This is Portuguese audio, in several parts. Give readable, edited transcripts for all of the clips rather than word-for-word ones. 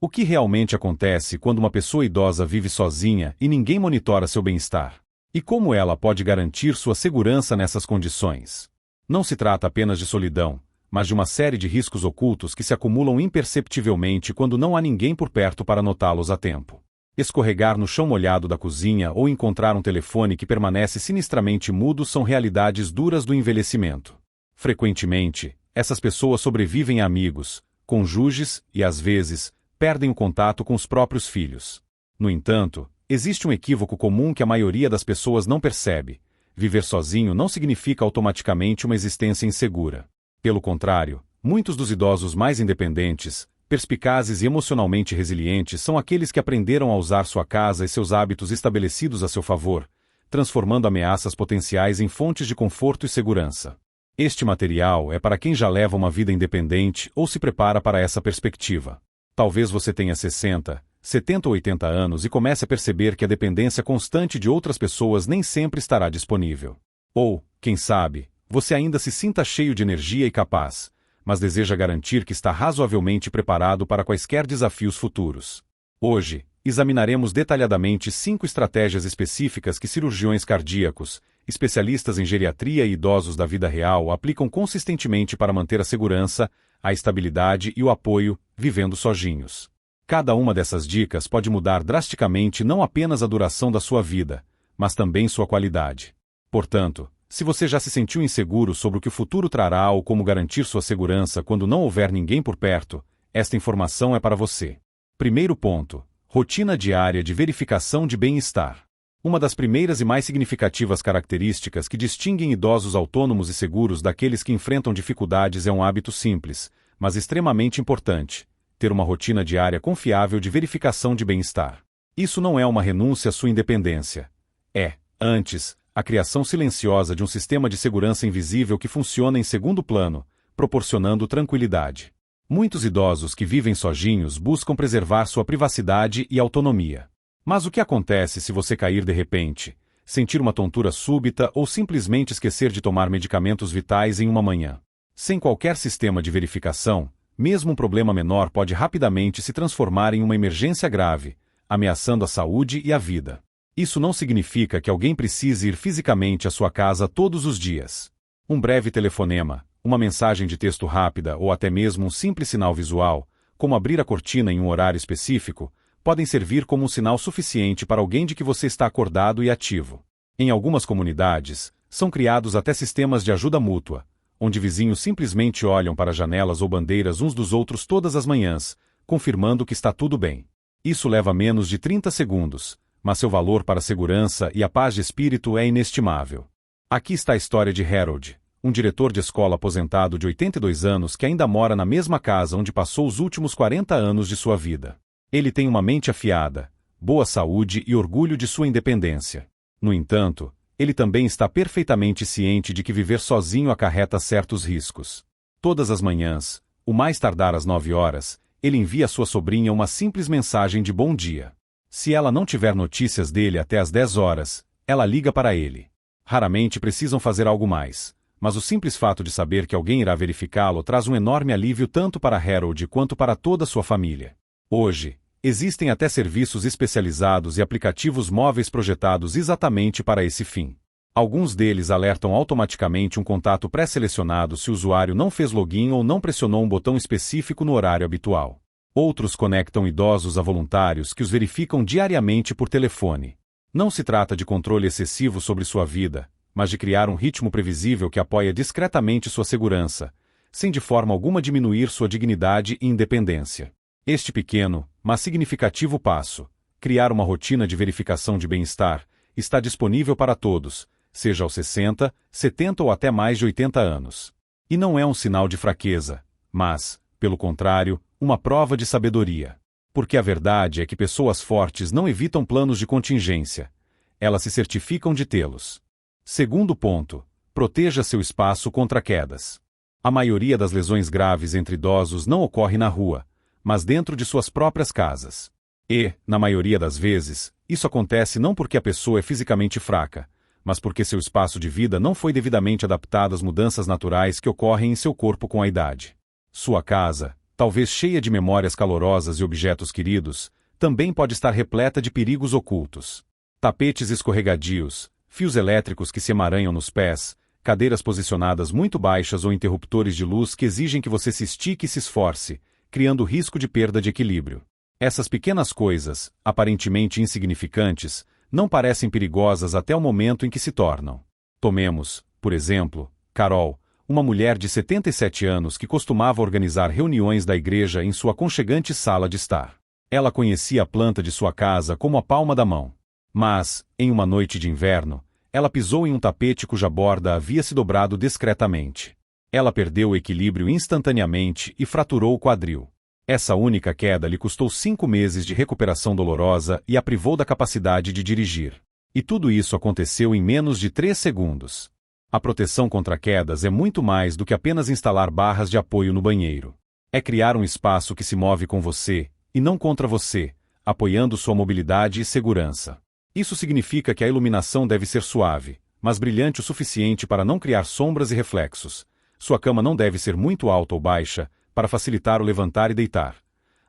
O que realmente acontece quando uma pessoa idosa vive sozinha e ninguém monitora seu bem-estar? E como ela pode garantir sua segurança nessas condições? Não se trata apenas de solidão, mas de uma série de riscos ocultos que se acumulam imperceptivelmente quando não há ninguém por perto para notá-los a tempo. Escorregar no chão molhado da cozinha ou encontrar um telefone que permanece sinistramente mudo são realidades duras do envelhecimento. Frequentemente, essas pessoas sobrevivem a amigos, cônjuges e, às vezes, perdem o contato com os próprios filhos. No entanto, existe um equívoco comum que a maioria das pessoas não percebe: viver sozinho não significa automaticamente uma existência insegura. Pelo contrário, muitos dos idosos mais independentes, perspicazes e emocionalmente resilientes são aqueles que aprenderam a usar sua casa e seus hábitos estabelecidos a seu favor, transformando ameaças potenciais em fontes de conforto e segurança. Este material é para quem já leva uma vida independente ou se prepara para essa perspectiva. Talvez você tenha 60, 70 ou 80 anos e comece a perceber que a dependência constante de outras pessoas nem sempre estará disponível. Ou, quem sabe, você ainda se sinta cheio de energia e capaz, mas deseja garantir que está razoavelmente preparado para quaisquer desafios futuros. Hoje, examinaremos detalhadamente 5 estratégias específicas que cirurgiões cardíacos, especialistas em geriatria e idosos da vida real aplicam consistentemente para manter a segurança, a estabilidade e o apoio, vivendo sozinhos. Cada uma dessas dicas pode mudar drasticamente não apenas a duração da sua vida, mas também sua qualidade. Portanto, se você já se sentiu inseguro sobre o que o futuro trará ou como garantir sua segurança quando não houver ninguém por perto, esta informação é para você. Primeiro ponto: rotina diária de verificação de bem-estar. Uma das primeiras e mais significativas características que distinguem idosos autônomos e seguros daqueles que enfrentam dificuldades é um hábito simples, mas extremamente importante: ter uma rotina diária confiável de verificação de bem-estar. Isso não é uma renúncia à sua independência. É, antes, a criação silenciosa de um sistema de segurança invisível que funciona em segundo plano, proporcionando tranquilidade. Muitos idosos que vivem sozinhos buscam preservar sua privacidade e autonomia. Mas o que acontece se você cair de repente, sentir uma tontura súbita ou simplesmente esquecer de tomar medicamentos vitais em uma manhã? Sem qualquer sistema de verificação, mesmo um problema menor pode rapidamente se transformar em uma emergência grave, ameaçando a saúde e a vida. Isso não significa que alguém precise ir fisicamente à sua casa todos os dias. Um breve telefonema, uma mensagem de texto rápida ou até mesmo um simples sinal visual, como abrir a cortina em um horário específico, podem servir como um sinal suficiente para alguém de que você está acordado e ativo. Em algumas comunidades, são criados até sistemas de ajuda mútua, onde vizinhos simplesmente olham para janelas ou bandeiras uns dos outros todas as manhãs, confirmando que está tudo bem. Isso leva menos de 30 segundos. Mas seu valor para a segurança e a paz de espírito é inestimável. Aqui está a história de Harold, um diretor de escola aposentado de 82 anos que ainda mora na mesma casa onde passou os últimos 40 anos de sua vida. Ele tem uma mente afiada, boa saúde e orgulho de sua independência. No entanto, ele também está perfeitamente ciente de que viver sozinho acarreta certos riscos. Todas as manhãs, o mais tardar às 9 horas, ele envia à sua sobrinha uma simples mensagem de bom dia. Se ela não tiver notícias dele até às 10 horas, ela liga para ele. Raramente precisam fazer algo mais, mas o simples fato de saber que alguém irá verificá-lo traz um enorme alívio tanto para Harold quanto para toda a sua família. Hoje, existem até serviços especializados e aplicativos móveis projetados exatamente para esse fim. Alguns deles alertam automaticamente um contato pré-selecionado se o usuário não fez login ou não pressionou um botão específico no horário habitual. Outros conectam idosos a voluntários que os verificam diariamente por telefone. Não se trata de controle excessivo sobre sua vida, mas de criar um ritmo previsível que apoia discretamente sua segurança, sem de forma alguma diminuir sua dignidade e independência. Este pequeno, mas significativo passo, criar uma rotina de verificação de bem-estar, está disponível para todos, seja aos 60, 70 ou até mais de 80 anos. E não é um sinal de fraqueza, mas, pelo contrário, uma prova de sabedoria. Porque a verdade é que pessoas fortes não evitam planos de contingência. Elas se certificam de tê-los. Segundo ponto: proteja seu espaço contra quedas. A maioria das lesões graves entre idosos não ocorre na rua, mas dentro de suas próprias casas. E, na maioria das vezes, isso acontece não porque a pessoa é fisicamente fraca, mas porque seu espaço de vida não foi devidamente adaptado às mudanças naturais que ocorrem em seu corpo com a idade. Sua casa, talvez cheia de memórias calorosas e objetos queridos, também pode estar repleta de perigos ocultos. Tapetes escorregadios, fios elétricos que se emaranham nos pés, cadeiras posicionadas muito baixas ou interruptores de luz que exigem que você se estique e se esforce, criando risco de perda de equilíbrio. Essas pequenas coisas, aparentemente insignificantes, não parecem perigosas até o momento em que se tornam. Tomemos, por exemplo, Carol, uma mulher de 77 anos que costumava organizar reuniões da igreja em sua aconchegante sala de estar. Ela conhecia a planta de sua casa como a palma da mão. Mas, em uma noite de inverno, ela pisou em um tapete cuja borda havia se dobrado discretamente. Ela perdeu o equilíbrio instantaneamente e fraturou o quadril. Essa única queda lhe custou 5 meses de recuperação dolorosa e a privou da capacidade de dirigir. E tudo isso aconteceu em menos de 3 segundos. A proteção contra quedas é muito mais do que apenas instalar barras de apoio no banheiro. É criar um espaço que se move com você, e não contra você, apoiando sua mobilidade e segurança. Isso significa que a iluminação deve ser suave, mas brilhante o suficiente para não criar sombras e reflexos. Sua cama não deve ser muito alta ou baixa, para facilitar o levantar e deitar.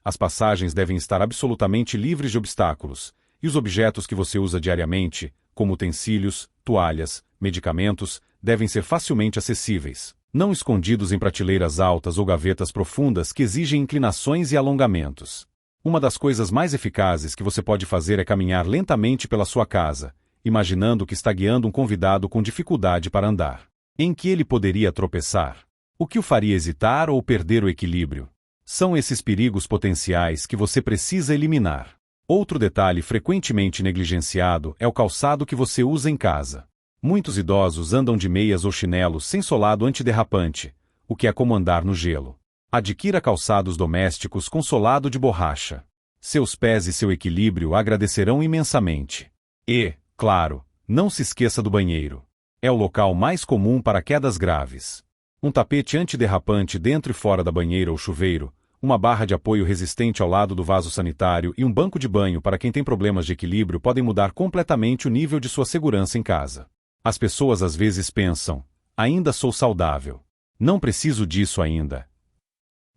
As passagens devem estar absolutamente livres de obstáculos, e os objetos que você usa diariamente, como utensílios, toalhas, medicamentos, devem ser facilmente acessíveis, não escondidos em prateleiras altas ou gavetas profundas que exigem inclinações e alongamentos. Uma das coisas mais eficazes que você pode fazer é caminhar lentamente pela sua casa, imaginando que está guiando um convidado com dificuldade para andar. Em que ele poderia tropeçar? O que o faria hesitar ou perder o equilíbrio? São esses perigos potenciais que você precisa eliminar. Outro detalhe frequentemente negligenciado é o calçado que você usa em casa. Muitos idosos andam de meias ou chinelos sem solado antiderrapante, o que é como andar no gelo. Adquira calçados domésticos com solado de borracha. Seus pés e seu equilíbrio agradecerão imensamente. E, claro, não se esqueça do banheiro. É o local mais comum para quedas graves. Um tapete antiderrapante dentro e fora da banheira ou chuveiro, uma barra de apoio resistente ao lado do vaso sanitário e um banco de banho para quem tem problemas de equilíbrio podem mudar completamente o nível de sua segurança em casa. As pessoas às vezes pensam, ainda sou saudável. Não preciso disso ainda.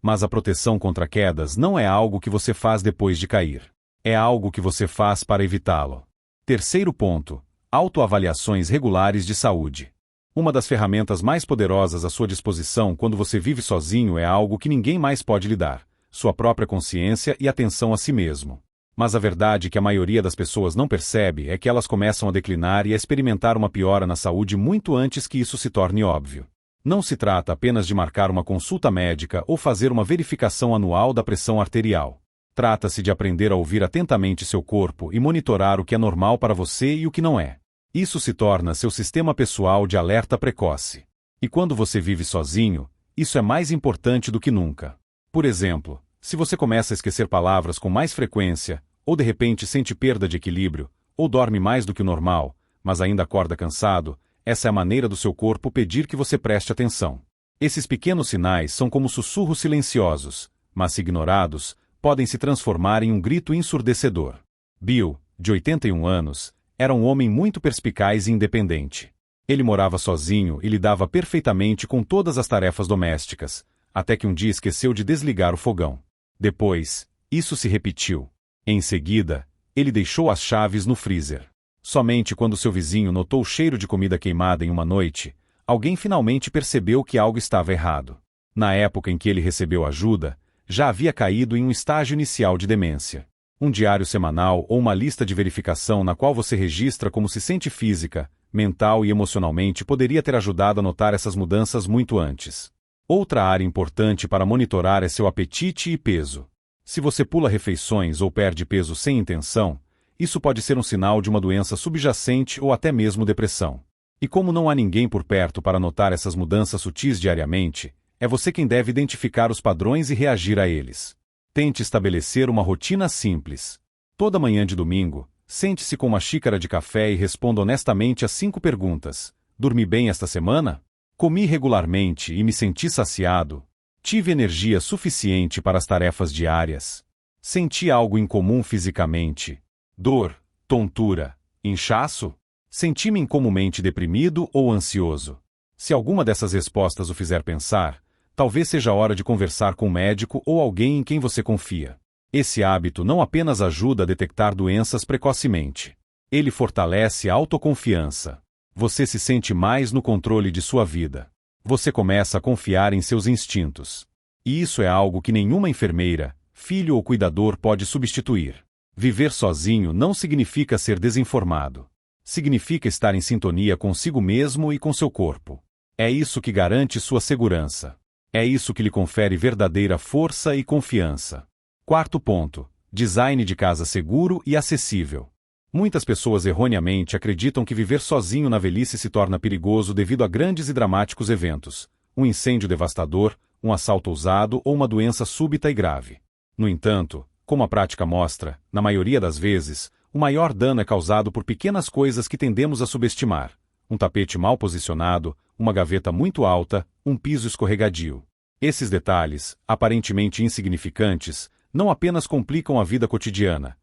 Mas a proteção contra quedas não é algo que você faz depois de cair. É algo que você faz para evitá-lo. Terceiro ponto, autoavaliações regulares de saúde. Uma das ferramentas mais poderosas à sua disposição quando você vive sozinho é algo que ninguém mais pode lhe dar, sua própria consciência e atenção a si mesmo. Mas a verdade que a maioria das pessoas não percebe é que elas começam a declinar e a experimentar uma piora na saúde muito antes que isso se torne óbvio. Não se trata apenas de marcar uma consulta médica ou fazer uma verificação anual da pressão arterial. Trata-se de aprender a ouvir atentamente seu corpo e monitorar o que é normal para você e o que não é. Isso se torna seu sistema pessoal de alerta precoce. E quando você vive sozinho, isso é mais importante do que nunca. Por exemplo, se você começa a esquecer palavras com mais frequência, ou de repente sente perda de equilíbrio, ou dorme mais do que o normal, mas ainda acorda cansado, essa é a maneira do seu corpo pedir que você preste atenção. Esses pequenos sinais são como sussurros silenciosos, mas se ignorados, podem se transformar em um grito ensurdecedor. Bill, de 81 anos, era um homem muito perspicaz e independente. Ele morava sozinho e lidava perfeitamente com todas as tarefas domésticas, até que um dia esqueceu de desligar o fogão. Depois, isso se repetiu. Em seguida, ele deixou as chaves no freezer. Somente quando seu vizinho notou o cheiro de comida queimada em uma noite, alguém finalmente percebeu que algo estava errado. Na época em que ele recebeu ajuda, já havia caído em um estágio inicial de demência. Um diário semanal ou uma lista de verificação na qual você registra como se sente física, mental e emocionalmente poderia ter ajudado a notar essas mudanças muito antes. Outra área importante para monitorar é seu apetite e peso. Se você pula refeições ou perde peso sem intenção, isso pode ser um sinal de uma doença subjacente ou até mesmo depressão. E como não há ninguém por perto para notar essas mudanças sutis diariamente, é você quem deve identificar os padrões e reagir a eles. Tente estabelecer uma rotina simples. Toda manhã de domingo, sente-se com uma xícara de café e responda honestamente as 5 perguntas. Dormi bem esta semana? Comi regularmente e me senti saciado? Tive energia suficiente para as tarefas diárias? Senti algo incomum fisicamente? Dor, tontura, inchaço? Senti-me incomumente deprimido ou ansioso? Se alguma dessas respostas o fizer pensar, Talvez seja a hora de conversar com um médico ou alguém em quem você confia. Esse hábito não apenas ajuda a detectar doenças precocemente. Ele fortalece a autoconfiança. Você se sente mais no controle de sua vida. Você começa a confiar em seus instintos. E isso é algo que nenhuma enfermeira, filho ou cuidador pode substituir. Viver sozinho não significa ser desinformado. Significa estar em sintonia consigo mesmo e com seu corpo. É isso que garante sua segurança. É isso que lhe confere verdadeira força e confiança. Quarto ponto: design de casa seguro e acessível. Muitas pessoas erroneamente acreditam que viver sozinho na velhice se torna perigoso devido a grandes e dramáticos eventos, um incêndio devastador, um assalto ousado ou uma doença súbita e grave. No entanto, como a prática mostra, na maioria das vezes, o maior dano é causado por pequenas coisas que tendemos a subestimar: um tapete mal posicionado, uma gaveta muito alta, um piso escorregadio. Esses detalhes, aparentemente insignificantes, não apenas complicam a vida cotidiana.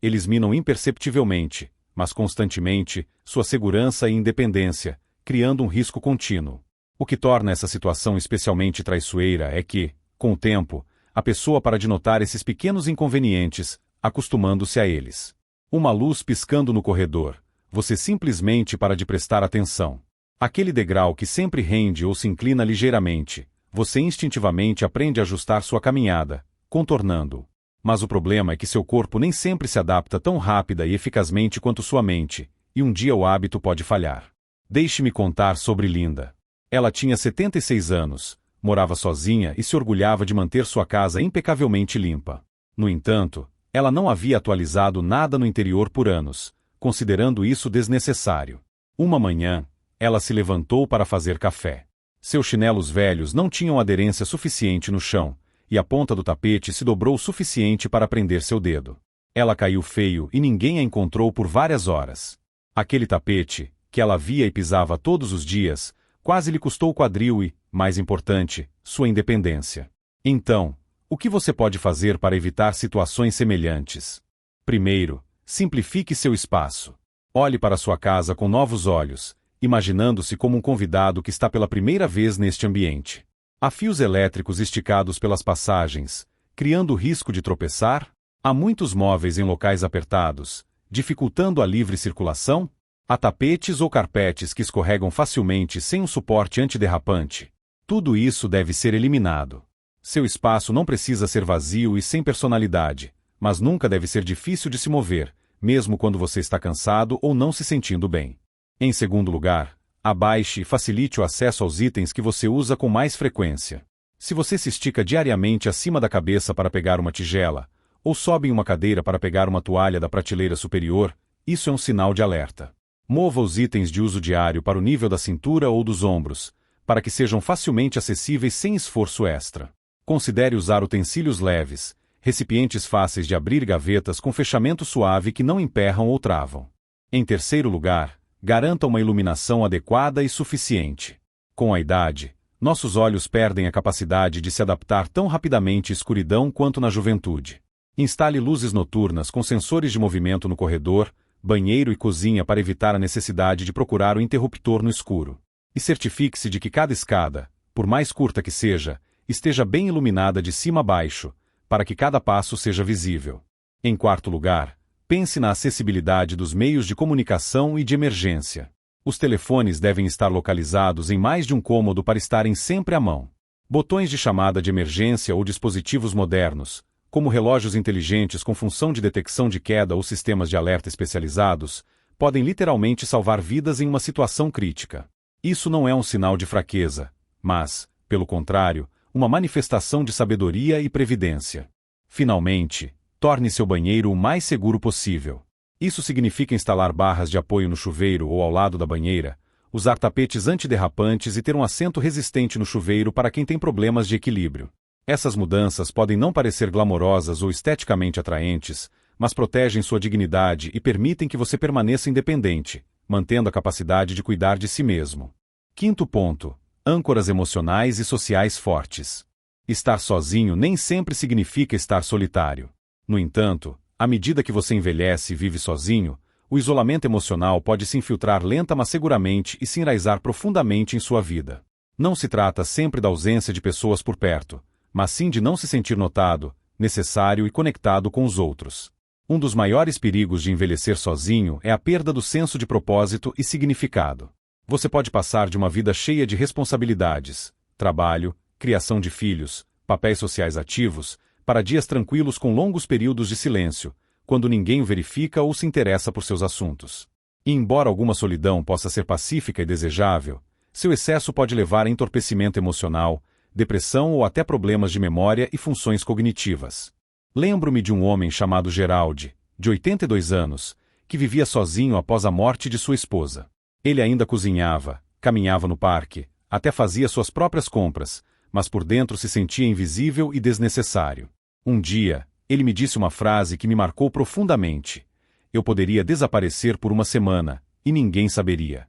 Eles minam imperceptivelmente, mas constantemente, sua segurança e independência, criando um risco contínuo. O que torna essa situação especialmente traiçoeira é que, com o tempo, a pessoa para de notar esses pequenos inconvenientes, acostumando-se a eles. Uma luz piscando no corredor, você simplesmente para de prestar atenção. Aquele degrau que sempre rende ou se inclina ligeiramente, você instintivamente aprende a ajustar sua caminhada, contornando-o. Mas o problema é que seu corpo nem sempre se adapta tão rápida e eficazmente quanto sua mente, e um dia o hábito pode falhar. Deixe-me contar sobre Linda. Ela tinha 76 anos, morava sozinha e se orgulhava de manter sua casa impecavelmente limpa. No entanto, ela não havia atualizado nada no interior por anos, considerando isso desnecessário. Uma manhã, ela se levantou para fazer café. Seus chinelos velhos não tinham aderência suficiente no chão, e a ponta do tapete se dobrou o suficiente para prender seu dedo. Ela caiu feio e ninguém a encontrou por várias horas. Aquele tapete, que ela via e pisava todos os dias, quase lhe custou o quadril e, mais importante, sua independência. Então, o que você pode fazer para evitar situações semelhantes? Primeiro, simplifique seu espaço. Olhe para sua casa com novos olhos, imaginando-se como um convidado que está pela primeira vez neste ambiente. Há fios elétricos esticados pelas passagens, criando o risco de tropeçar? Há muitos móveis em locais apertados, dificultando a livre circulação? Há tapetes ou carpetes que escorregam facilmente sem um suporte antiderrapante? Tudo isso deve ser eliminado. Seu espaço não precisa ser vazio e sem personalidade, mas nunca deve ser difícil de se mover, mesmo quando você está cansado ou não se sentindo bem. Em segundo lugar, abaixe e facilite o acesso aos itens que você usa com mais frequência. Se você se estica diariamente acima da cabeça para pegar uma tigela, ou sobe em uma cadeira para pegar uma toalha da prateleira superior, isso é um sinal de alerta. Mova os itens de uso diário para o nível da cintura ou dos ombros, para que sejam facilmente acessíveis sem esforço extra. Considere usar utensílios leves, recipientes fáceis de abrir e gavetas com fechamento suave que não emperram ou travam. Em terceiro lugar, garanta uma iluminação adequada e suficiente. Com a idade, nossos olhos perdem a capacidade de se adaptar tão rapidamente à escuridão quanto na juventude. Instale luzes noturnas com sensores de movimento no corredor, banheiro e cozinha para evitar a necessidade de procurar o interruptor no escuro. E certifique-se de que cada escada, por mais curta que seja, esteja bem iluminada de cima a baixo, para que cada passo seja visível. Em quarto lugar, pense na acessibilidade dos meios de comunicação e de emergência. Os telefones devem estar localizados em mais de um cômodo para estarem sempre à mão. Botões de chamada de emergência ou dispositivos modernos, como relógios inteligentes com função de detecção de queda ou sistemas de alerta especializados, podem literalmente salvar vidas em uma situação crítica. Isso não é um sinal de fraqueza, mas, pelo contrário, uma manifestação de sabedoria e previdência. Finalmente, torne seu banheiro o mais seguro possível. Isso significa instalar barras de apoio no chuveiro ou ao lado da banheira, usar tapetes antiderrapantes e ter um assento resistente no chuveiro para quem tem problemas de equilíbrio. Essas mudanças podem não parecer glamorosas ou esteticamente atraentes, mas protegem sua dignidade e permitem que você permaneça independente, mantendo a capacidade de cuidar de si mesmo. Quinto ponto: âncoras emocionais e sociais fortes. Estar sozinho nem sempre significa estar solitário. No entanto, à medida que você envelhece e vive sozinho, o isolamento emocional pode se infiltrar lenta mas seguramente e se enraizar profundamente em sua vida. Não se trata sempre da ausência de pessoas por perto, mas sim de não se sentir notado, necessário e conectado com os outros. Um dos maiores perigos de envelhecer sozinho é a perda do senso de propósito e significado. Você pode passar de uma vida cheia de responsabilidades, trabalho, criação de filhos, papéis sociais ativos, para dias tranquilos com longos períodos de silêncio, quando ninguém o verifica ou se interessa por seus assuntos. E embora alguma solidão possa ser pacífica e desejável, seu excesso pode levar a entorpecimento emocional, depressão ou até problemas de memória e funções cognitivas. Lembro-me de um homem chamado Gerald, de 82 anos, que vivia sozinho após a morte de sua esposa. Ele ainda cozinhava, caminhava no parque, até fazia suas próprias compras, mas por dentro se sentia invisível e desnecessário. Um dia, ele me disse uma frase que me marcou profundamente. Eu poderia desaparecer por uma semana, e ninguém saberia.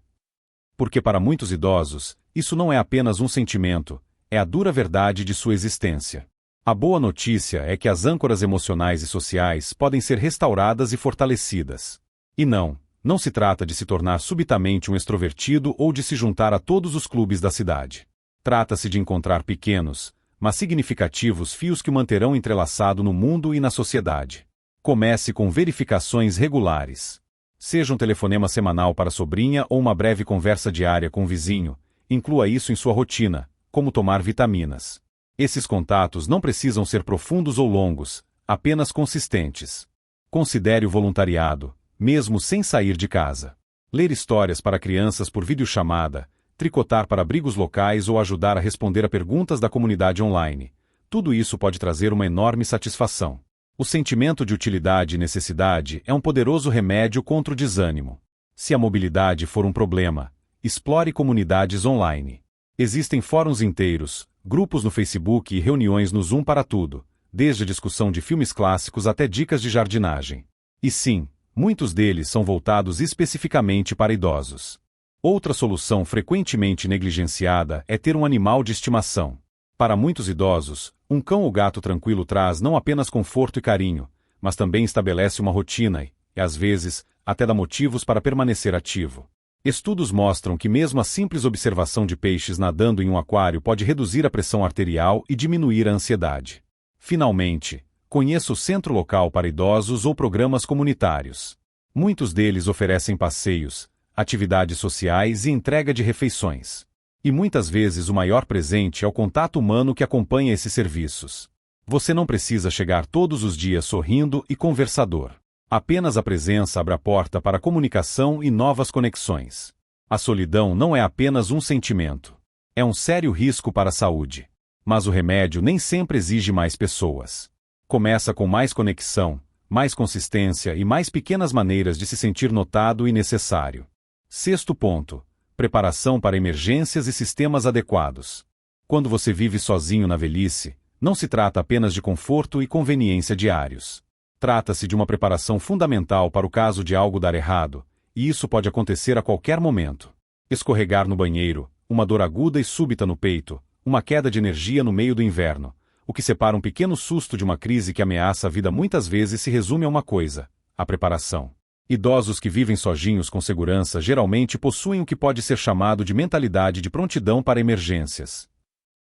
Porque para muitos idosos, isso não é apenas um sentimento, é a dura verdade de sua existência. A boa notícia é que as âncoras emocionais e sociais podem ser restauradas e fortalecidas. E não se trata de se tornar subitamente um extrovertido ou de se juntar a todos os clubes da cidade. Trata-se de encontrar pequenos, mas significativos fios que o manterão entrelaçado no mundo e na sociedade. Comece com verificações regulares. Seja um telefonema semanal para a sobrinha ou uma breve conversa diária com o vizinho, inclua isso em sua rotina, como tomar vitaminas. Esses contatos não precisam ser profundos ou longos, apenas consistentes. Considere o voluntariado, mesmo sem sair de casa. Ler histórias para crianças por videochamada, tricotar para abrigos locais ou ajudar a responder a perguntas da comunidade online. Tudo isso pode trazer uma enorme satisfação. O sentimento de utilidade e necessidade é um poderoso remédio contra o desânimo. Se a mobilidade for um problema, explore comunidades online. Existem fóruns inteiros, grupos no Facebook e reuniões no Zoom para tudo, desde a discussão de filmes clássicos até dicas de jardinagem. E sim, muitos deles são voltados especificamente para idosos. Outra solução frequentemente negligenciada é ter um animal de estimação. Para muitos idosos, um cão ou gato tranquilo traz não apenas conforto e carinho, mas também estabelece uma rotina e, às vezes, até dá motivos para permanecer ativo. Estudos mostram que mesmo a simples observação de peixes nadando em um aquário pode reduzir a pressão arterial e diminuir a ansiedade. Finalmente, conheça o Centro Local para Idosos ou programas comunitários. Muitos deles oferecem passeios, atividades sociais e entrega de refeições. E muitas vezes o maior presente é o contato humano que acompanha esses serviços. Você não precisa chegar todos os dias sorrindo e conversador. Apenas a presença abre a porta para a comunicação e novas conexões. A solidão não é apenas um sentimento. É um sério risco para a saúde. Mas o remédio nem sempre exige mais pessoas. Começa com mais conexão, mais consistência e mais pequenas maneiras de se sentir notado e necessário. Sexto ponto: preparação para emergências e sistemas adequados. Quando você vive sozinho na velhice, não se trata apenas de conforto e conveniência diários. Trata-se de uma preparação fundamental para o caso de algo dar errado, e isso pode acontecer a qualquer momento. Escorregar no banheiro, uma dor aguda e súbita no peito, uma queda de energia no meio do inverno. O que separa um pequeno susto de uma crise que ameaça a vida muitas vezes se resume a uma coisa: a preparação. Idosos que vivem sozinhos com segurança geralmente possuem o que pode ser chamado de mentalidade de prontidão para emergências.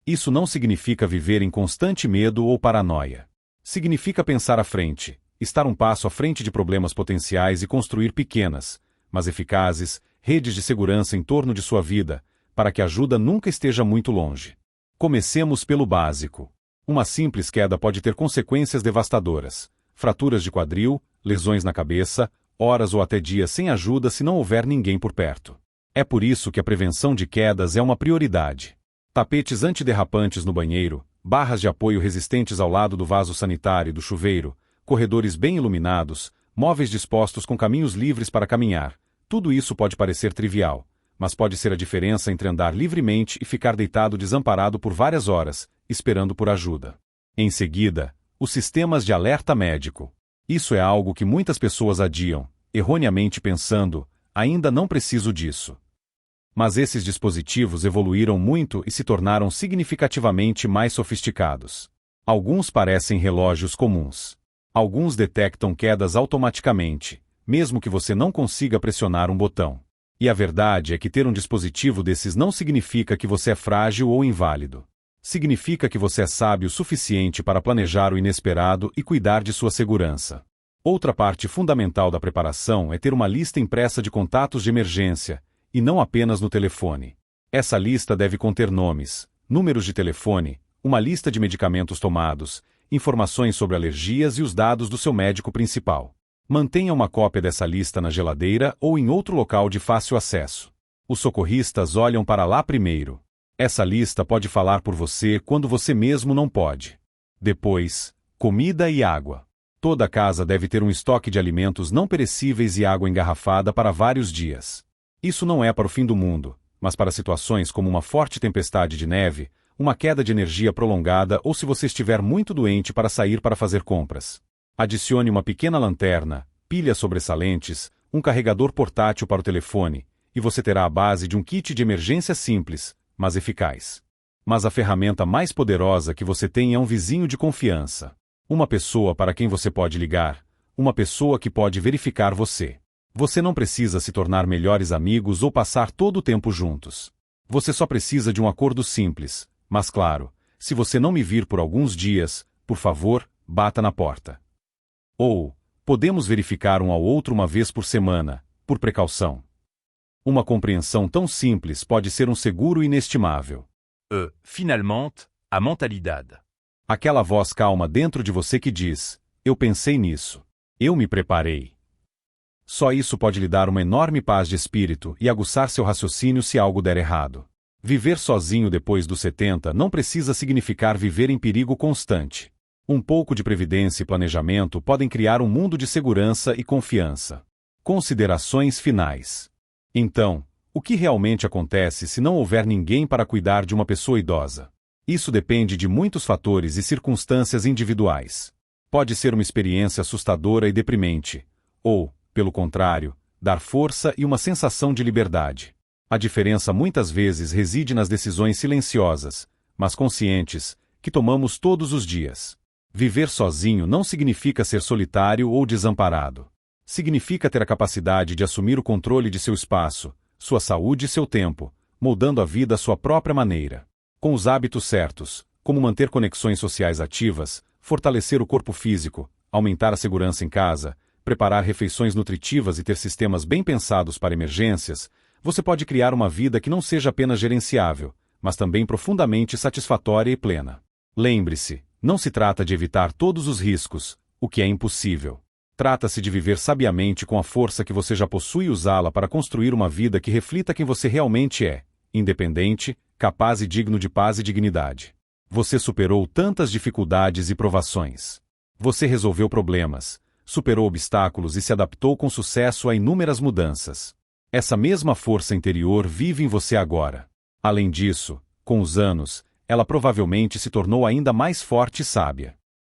Isso não significa viver em constante medo ou paranoia. Significa pensar à frente, estar um passo à frente de problemas potenciais e construir pequenas, mas eficazes, redes de segurança em torno de sua vida, para que a ajuda nunca esteja muito longe. Comecemos pelo básico. Uma simples queda pode ter consequências devastadoras: fraturas de quadril, lesões na cabeça, horas ou até dias sem ajuda se não houver ninguém por perto. É por isso que a prevenção de quedas é uma prioridade. Tapetes antiderrapantes no banheiro, barras de apoio resistentes ao lado do vaso sanitário e do chuveiro, corredores bem iluminados, móveis dispostos com caminhos livres para caminhar. Tudo isso pode parecer trivial, mas pode ser a diferença entre andar livremente e ficar deitado desamparado por várias horas, esperando por ajuda. Em seguida, os sistemas de alerta médico. Isso é algo que muitas pessoas adiam, erroneamente pensando: ainda não preciso disso. Mas esses dispositivos evoluíram muito e se tornaram significativamente mais sofisticados. Alguns parecem relógios comuns. Alguns detectam quedas automaticamente, mesmo que você não consiga pressionar um botão. E a verdade é que ter um dispositivo desses não significa que você é frágil ou inválido. Significa que você é sábio o suficiente para planejar o inesperado e cuidar de sua segurança. Outra parte fundamental da preparação é ter uma lista impressa de contatos de emergência, e não apenas no telefone. Essa lista deve conter nomes, números de telefone, uma lista de medicamentos tomados, informações sobre alergias e os dados do seu médico principal. Mantenha uma cópia dessa lista na geladeira ou em outro local de fácil acesso. Os socorristas olham para lá primeiro. Essa lista pode falar por você quando você mesmo não pode. Depois, comida e água. Toda casa deve ter um estoque de alimentos não perecíveis e água engarrafada para vários dias. Isso não é para o fim do mundo, mas para situações como uma forte tempestade de neve, uma queda de energia prolongada ou se você estiver muito doente para sair para fazer compras. Adicione uma pequena lanterna, pilhas sobressalentes, um carregador portátil para o telefone, e você terá a base de um kit de emergência simples, mas eficaz. Mas a ferramenta mais poderosa que você tem é um vizinho de confiança. Uma pessoa para quem você pode ligar, uma pessoa que pode verificar você. Você não precisa se tornar melhores amigos ou passar todo o tempo juntos. Você só precisa de um acordo simples, mas claro, se você não me vir por alguns dias, por favor, bata na porta. Ou, podemos verificar um ao outro uma vez por semana, por precaução. Uma compreensão tão simples pode ser um seguro inestimável. Finalement, a mentalidade. Aquela voz calma dentro de você que diz, eu pensei nisso. Eu me preparei. Só isso pode lhe dar uma enorme paz de espírito e aguçar seu raciocínio se algo der errado. Viver sozinho depois dos 70 não precisa significar viver em perigo constante. Um pouco de previdência e planejamento podem criar um mundo de segurança e confiança. Considerações finais. Então, o que realmente acontece se não houver ninguém para cuidar de uma pessoa idosa? Isso depende de muitos fatores e circunstâncias individuais. Pode ser uma experiência assustadora e deprimente, ou, pelo contrário, dar força e uma sensação de liberdade. A diferença muitas vezes reside nas decisões silenciosas, mas conscientes, que tomamos todos os dias. Viver sozinho não significa ser solitário ou desamparado. Significa ter a capacidade de assumir o controle de seu espaço, sua saúde e seu tempo, moldando a vida à sua própria maneira. Com os hábitos certos, como manter conexões sociais ativas, fortalecer o corpo físico, aumentar a segurança em casa, preparar refeições nutritivas e ter sistemas bem pensados para emergências, você pode criar uma vida que não seja apenas gerenciável, mas também profundamente satisfatória e plena. Lembre-se, não se trata de evitar todos os riscos, o que é impossível. Trata-se de viver sabiamente com a força que você já possui e usá-la para construir uma vida que reflita quem você realmente é, independente, capaz e digno de paz e dignidade. Você superou tantas dificuldades e provações. Você resolveu problemas, superou obstáculos e se adaptou com sucesso a inúmeras mudanças. Essa mesma força interior vive em você agora. Além disso, com os anos, ela provavelmente se tornou ainda mais forte e sábia.